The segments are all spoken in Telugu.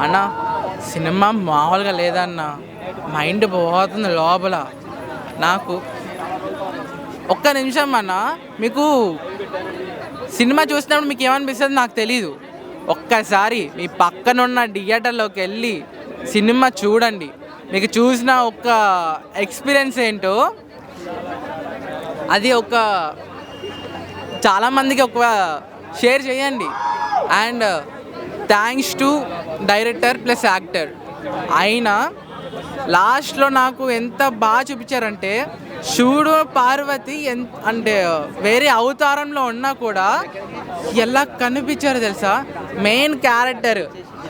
అన్న సినిమా మామూలుగా లేదన్న, మైండ్ పోతుంది లోపల. నాకు ఒక్క నిమిషం అన్న, మీకు సినిమా చూసినప్పుడు మీకు ఏమనిపిస్తుంది నాకు తెలీదు. ఒక్కసారి మీ పక్కనున్న థియేటర్లోకి వెళ్ళి సినిమా చూడండి, మీకు చూసిన ఒక ఎక్స్పీరియన్స్ ఏంటో అది ఒక చాలామందికి ఒక షేర్ చేయండి. And thanks to director plus actor. అయినా లాస్ట్లో నాకు ఎంత బాగా చూపించారంటే, శివుడు పార్వతి అంటే వేరే అవతారంలో ఉన్నా కూడా ఎలా కనిపించారు తెలుసా. మెయిన్ క్యారెక్టర్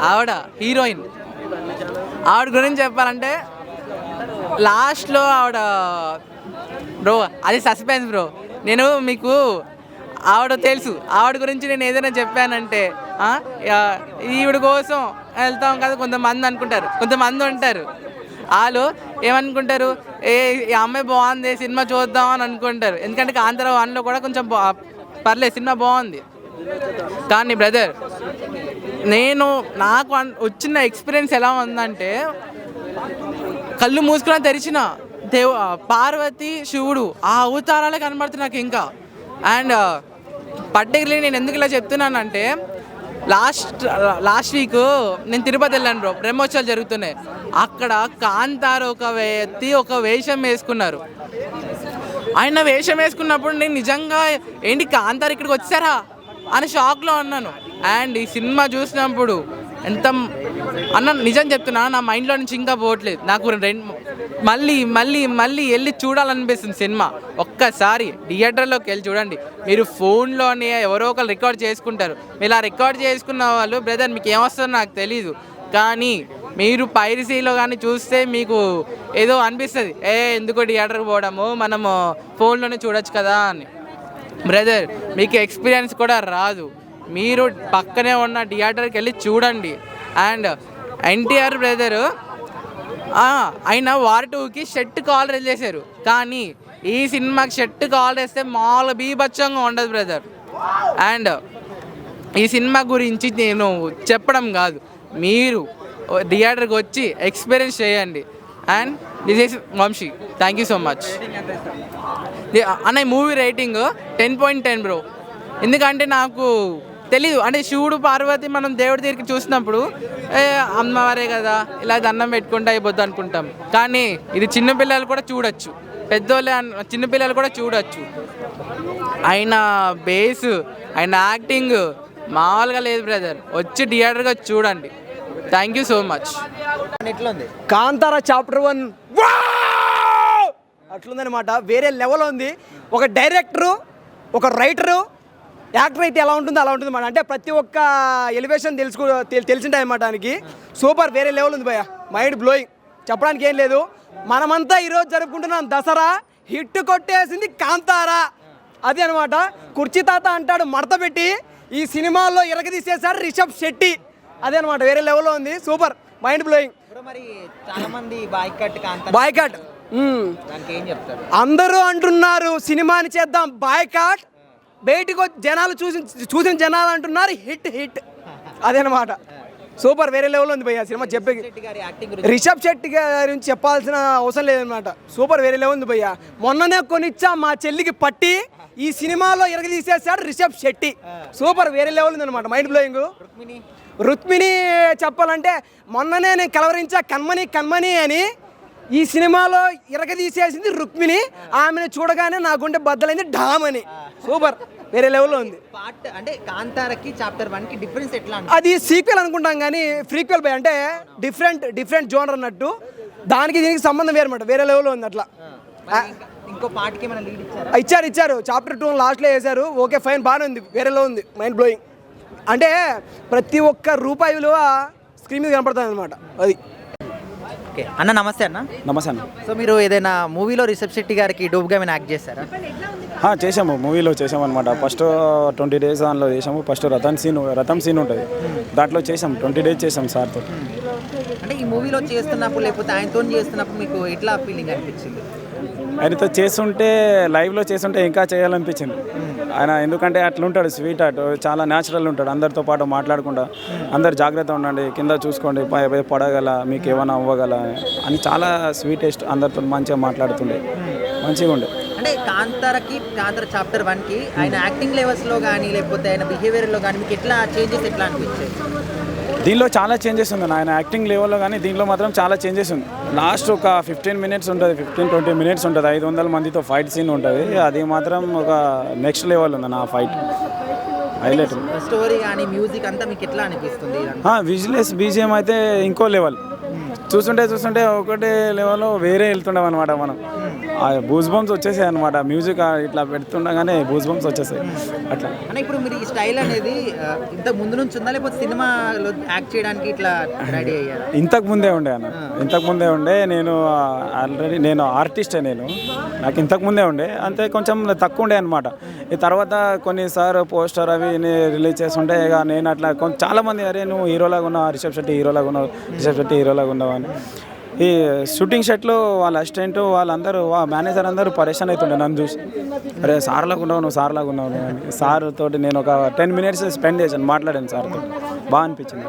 ఆవిడ హీరోయిన్, ఆవిడ గురించి చెప్పాలంటే లాస్ట్లో ఆవిడ బ్రో అది సస్పెన్స్ బ్రో. నేను మీకు ఆవిడ తెలుసు, ఆవిడ గురించి నేను ఏదైనా చెప్పానంటే ఈవిడ కోసం వెళ్తాం కదా కొంతమంది అనుకుంటారు, కొంతమంది ఉంటారు వాళ్ళు ఏమనుకుంటారు, ఈ అమ్మాయి బాగుంది సినిమా చూద్దాం అని అనుకుంటారు. ఎందుకంటే కాంతార 1లో కూడా కొంచెం పర్లేదు సినిమా బాగుంది. కానీ బ్రదర్ నాకు వచ్చిన ఎక్స్పీరియన్స్ ఎలా ఉందంటే, కళ్ళు మూసుకుని తెరిచిన పార్వతి శివుడు ఆ అవతారాలే కనబడుతుంది నాకు ఇంకా. అండ్ పర్టికులర్లీ నేను ఎందుకు ఇలా చెప్తున్నానంటే, లాస్ట్ వీక్ నేను తిరుపతి వెళ్ళాను బ్రో, బ్రహ్మోత్సవాలు జరుగుతున్నాయి. అక్కడ కాంతార ఒక వేషం వేసుకున్నారు. ఆయన వేషం వేసుకున్నప్పుడు నేను నిజంగా ఏంటి కాంతార ఇక్కడికి వచ్చారా అని షాక్లో ఉన్నాను. అండ్ ఈ సినిమా చూసినప్పుడు ఎంత అన్న నిజం చెప్తున్నా, నా మైండ్లో నుంచి ఇంకా పోవట్లేదు. నాకు మళ్ళీ మళ్ళీ మళ్ళీ వెళ్ళి చూడాలనిపిస్తుంది సినిమా. ఒక్కసారి థియేటర్లోకి వెళ్ళి చూడండి. మీరు ఫోన్లోనే ఎవరో ఒకరు రికార్డ్ చేసుకుంటారు, మీరు ఇలా రికార్డ్ చేసుకున్న వాళ్ళు బ్రదర్ మీకు ఏమొస్తుందో నాకు తెలీదు. కానీ మీరు పైరసీలో కానీ చూస్తే మీకు ఏదో అనిపిస్తుంది, ఎందుకో థియేటర్కి పోవడము, మనము ఫోన్లోనే చూడొచ్చు కదా అని. బ్రదర్ మీకు ఎక్స్పీరియన్స్ కూడా రాదు, మీరు పక్కనే ఉన్న థియేటర్కి వెళ్ళి చూడండి. అండ్ ఎన్టీఆర్ బ్రదరు ఆయన వార్ 2కి షర్ట్ కాలర్ చేశారు, కానీ ఈ సినిమాకి షర్ట్ కాలర్ వేస్తే మామూలు బీభత్సంగా ఉండదు బ్రదర్. అండ్ ఈ సినిమా గురించి నేను చెప్పడం కాదు, మీరు థియేటర్కి వచ్చి ఎక్స్పీరియన్స్ చేయండి. And this is Vamshi, thank you so much అన్న. Movie rating 10.10 bro. ఎందుకంటే నాకు తెలీదు, అంటే శివుడు పార్వతి మనం దేవుడి దగ్గరికి చూసినప్పుడు అమ్మవారే కదా ఇలా దండం పెట్టుకుంటూ అయిపోద్ది అనుకుంటాం. కానీ ఇది చిన్నపిల్లలు కూడా చూడొచ్చు, పెద్దోళ్ళే చిన్నపిల్లలు కూడా చూడొచ్చు. ఆయన బేస్, ఆయన యాక్టింగ్ మామూలుగా లేదు బ్రదర్. వచ్చి థియేటర్గా చూడండి. Thank you so much. ఎట్లుంది కాంతార చాప్టర్ 1 అట్లుందనమాట, వేరే లెవెల్ ఉంది. ఒక డైరెక్టరు, ఒక రైటరు, యాక్టర్ అయితే ఎలా ఉంటుందో అలా ఉంటుంది అన్నమాట. అంటే ప్రతి ఒక్క ఎలివేషన్ తెలిసింటాయి అన్నమాట. దానికి సూపర్ వేరే లెవెల్ ఉంది భయ్య, మైండ్ బ్లోయింగ్, చెప్పడానికి ఏం లేదు. మనమంతా ఈరోజు జరుపుకుంటున్నాం దసరా, హిట్ కొట్టేసింది కాంతారా, అది అనమాట. కుర్చీ తాత అంటాడు మడత పెట్టి, ఈ సినిమాల్లో ఇరగదీసేసారు రిషబ్ శెట్టి, అదే అనమాట. వేరే లెవెల్లో ఉంది, సూపర్ మైండ్ బ్లోయింగ్. బాయ్కాట్ అందరూ అంటున్నారు సినిమాని చేద్దాం బాయ్కాట్, బయటికి వచ్చి జనాలు చూసిన జనాలు అంటున్నారు హిట్ హిట్, అదేనమాట. సూపర్ వేరే లెవెల్లో ఉంది భయ్య సినిమా. చెప్పే రిషబ్ శెట్టి గారి గురించి చెప్పాల్సిన అవసరం లేదనమాట. సూపర్ వేరే లెవెల్ ఉంది భయ్య. మొన్ననే కొనిచ్చా మా చెల్లికి పట్టి, ఈ సినిమాలో ఇరగదీసేసాడు రిషబ్ శెట్టి, సూపర్ వేరే లెవెల్ ఉంది అనమాట, మైండ్ బ్లోయింగ్. రుక్మిణి చెప్పాలంటే మొన్ననే నేను కలవరించా కన్మని అని, ఈ సినిమాలో ఇరగదీసేసింది రుక్మిణి. ఆమెను చూడగానే నా గుండె బద్దలైంది డామ్ అని, సూపర్ వేరే లెవెల్లో ఉంది. అంటే కాంతారకి చాప్టర్ 1కి డిఫరెన్స్ ఎట్లా? అది సీక్వెల్ అనుకుంటాం కానీ ఫ్రీక్వెల్ బై అంటే డిఫరెంట్ జోనర్ అన్నట్టు, దానికి దీనికి సంబంధం వేరన్నమాట, వేరే లెవెల్లో ఉంది అట్లా. ఇంకో పార్ట్కి ఏమైనా లీడ్ ఇచ్చారా? ఇచ్చారు చాప్టర్ 2 లాస్ట్లో వేశారు. ఓకే ఫైన్, బాగానే ఉంది, వేరేలో ఉంది, మైండ్ బ్లోయింగ్. అంటే ప్రతి ఒక్క రూపాయి విలువ స్క్రీన్ మీద కనపడుతుంది అనమాట, అది. ఓకే అన్న, నమస్తే అన్న. నమస్తే అన్న. సో మీరు ఏదైనా మూవీలో రిషబ్ శెట్టి గారికి డూబ్గా ఏమైనా యాక్ట్ చేశారా? చేసాము, మూవీలో చేసాము అనమాట. ఫస్ట్ 20 days దానిలో చేసాము. ఫస్ట్ రథం సీన్ ఉంటుంది, దాంట్లో చేసాము. 20 days చేసాము సార్తో. అంటే ఈ మూవీలో చేస్తున్నప్పుడు లేకపోతే ఆయనతో చేస్తున్నప్పుడు మీకు ఎట్లా ఫీలింగ్ అనిపించింది? ఆయనతో చేస్తుంటే, లైవ్లో చేస్తుంటే ఇంకా చేయాలనిపించింది. ఆయన ఎందుకంటే అట్లుంటాడు స్వీట్ హార్ట్, చాలా న్యాచురల్ ఉంటాడు. అందరితో పాటు మాట్లాడకుండా అందరు జాగ్రత్త ఉండండి, కింద చూసుకోండి, పై పడగల, మీకు ఏమైనా అవ్వగల అని చాలా స్వీటెస్ట్, అందరితో మంచిగా మాట్లాడుతుండే, మంచిగా ఉండే. అంటే కాంతార చాప్టర్ 1కి ఆయన యాక్టింగ్ లెవెల్స్లో కానీ లేకపోతే ఆయన బిహేవియర్లో కానీ మీకు ఎట్లా చేంజెస్ ఎట్లా అనిపించాయి? దీనిలో చాలా చేంజెస్ ఉంది, ఆయన యాక్టింగ్ లెవెల్లో కానీ దీనిలో మాత్రం చాలా చేంజెస్ ఉంది. లాస్ట్ ఒక 15 మినిట్స్ ఉంటుంది, 15-20 మినిట్స్ ఉంటుంది, 500 మందితో ఫైట్ సీన్ ఉంటుంది. అది మాత్రం ఒక నెక్స్ట్ లెవెల్ ఉంది నా ఫైట్, హైలైట్. స్టోరీ కానీ మ్యూజిక్ అంతా మీకు ఎట్లా అనిపిస్తుంది? విజువల్స్ బీజిఎం అయితే ఇంకో లెవెల్, చూస్తుంటే ఒకటే లెవెల్లో వేరే వెళ్తుండవు అనమాట. మనం బూస్ బంప్స్ వచ్చేసాయి అనమాట, మ్యూజిక్ ఇట్లా పెడుతుండగానే బూస్ బంప్స్ వచ్చేసాయి అట్లా. అంటే ఇప్పుడు మీరు ఈ స్టైల్ అనేది ఇంతకు ముందు నుంచి ఉందా లేకపోతే సినిమాలో యాక్ట్ చేయడానికి ఇట్లా రెడీ అయ్యారా? ఇంతకు ముందే ఉండే నేను ఆల్రెడీ నేను ఆర్టిస్టే, నాకు ఇంతకు ముందే ఉండే, అంతే కొంచెం తక్కువ ఉండే అనమాట. ఈ తర్వాత కొన్నిసార్లు పోస్టర్ అవి రిలీజ్ చేస్తుంటే ఇక నేను అట్లా చాలామంది అరే నువ్వు హీరోలాగా ఉన్నావు, రిషబ్ శెట్టి హీరోలాగా ఉన్నావు అని. ఈ షూటింగ్ షెట్లో వాళ్ళ అసిస్టెంట్ వాళ్ళందరూ మేనేజర్ అందరూ పరేషాన్ అవుతుండే నన్ను చూసి, అరే సార్లాగా ఉన్నావు అని. సార్ తోటి నేను ఒక 10 మినిట్స్ స్పెండ్ చేశాను, మాట్లాడాను సార్తో, బాగా అనిపించింది.